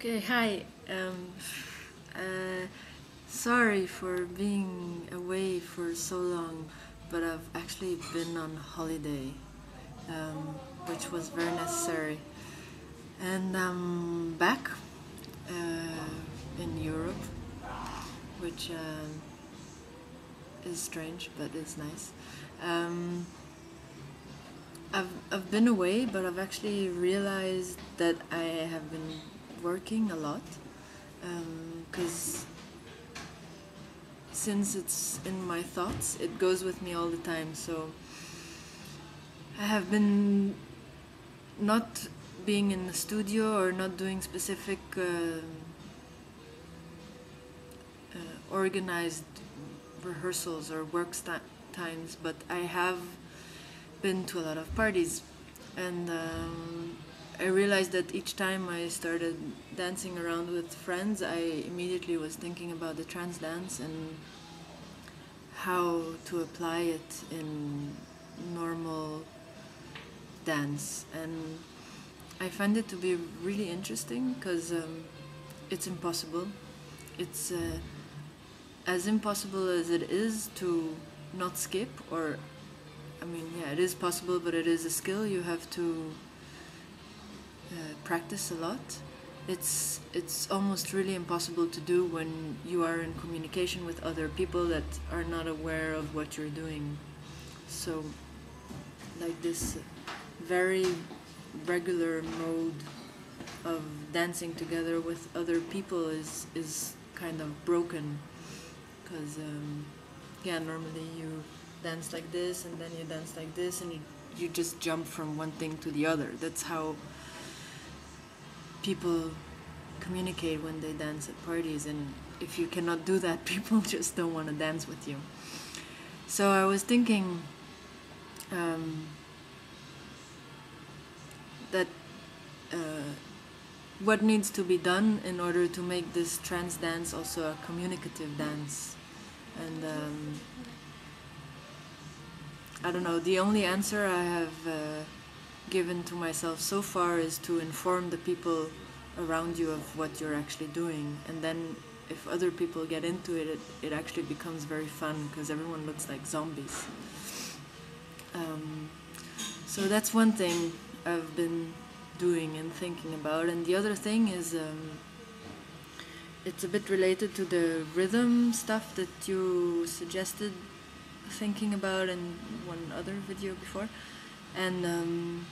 Okay, hi. Uh, Sorry for being away for so long, but I've actually been on holiday, which was very necessary. And I'm back in Europe, which is strange, but is nice. Um, I've been away, but I've actually realized that I have been working a lot because since it's in my thoughts, it goes with me all the time. So I have been not being in the studio or not doing specific organized rehearsals or times, but I have been to a lot of parties, and I realized that each time I started dancing around with friends, I immediately was thinking about the trance dance and how to apply it in normal dance. And I find it to be really interesting because it's impossible. It's as impossible as it is to not skip, or I mean, yeah, it is possible, but it is a skill you have to practice a lot. It's almost really impossible to do when you are in communication with other people that are not aware of what you're doing. So, like this very regular mode of dancing together with other people is kind of broken because yeah, normally you dance like this and then you dance like this and you just jump from one thing to the other. That's how people communicate when they dance at parties, and if you cannot do that, people just don't want to dance with you. So I was thinking that what needs to be done in order to make this trance dance also a communicative dance. And I don't know, the only answer I have given to myself so far is to inform the people around you of what you're actually doing, and then if other people get into it, it actually becomes very fun because everyone looks like zombies. So that's one thing I've been doing and thinking about, and the other thing is it's a bit related to the rhythm stuff that you suggested thinking about in one other video before. And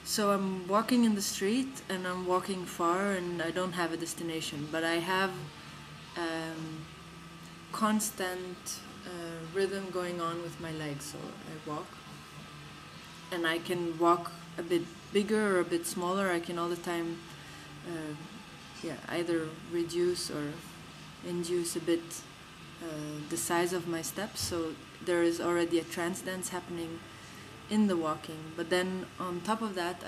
so I'm walking in the street and I'm walking far and I don't have a destination, but I have constant rhythm going on with my legs. So I walk and I can walk a bit bigger or a bit smaller. I can all the time either reduce or induce a bit the size of my steps, so there is already a trance dance happening in the walking. But then on top of that,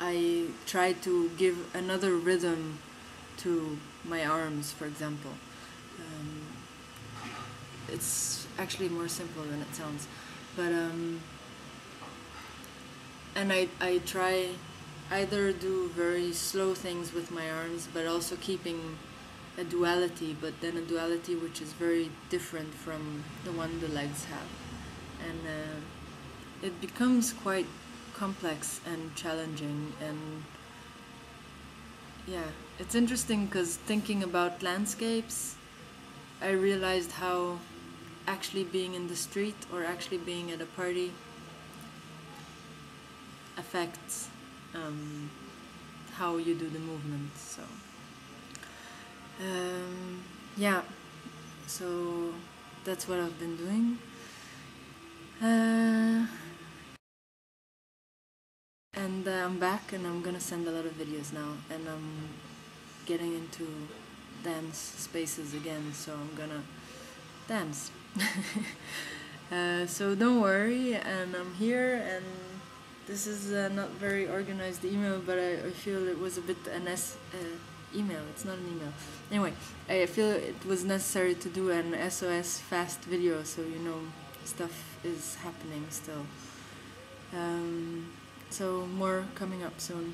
I try to give another rhythm to my arms, for example. It's actually more simple than it sounds, but and I try either do very slow things with my arms, but also keeping a duality, but then a duality which is very different from the one the legs have. And it becomes quite complex and challenging, and yeah, it's interesting because thinking about landscapes, I realized how actually being in the street or actually being at a party affects how you do the movement. So yeah, so that's what I've been doing. And I'm back and I'm gonna send a lot of videos now, and I'm getting into dance spaces again, so I'm gonna dance. So don't worry, and I'm here, and this is not very organized email, but I feel it was a bit an email. It's not an email. Anyway, I feel it was necessary to do an SOS fast video, so you know stuff is happening still. So more coming up soon.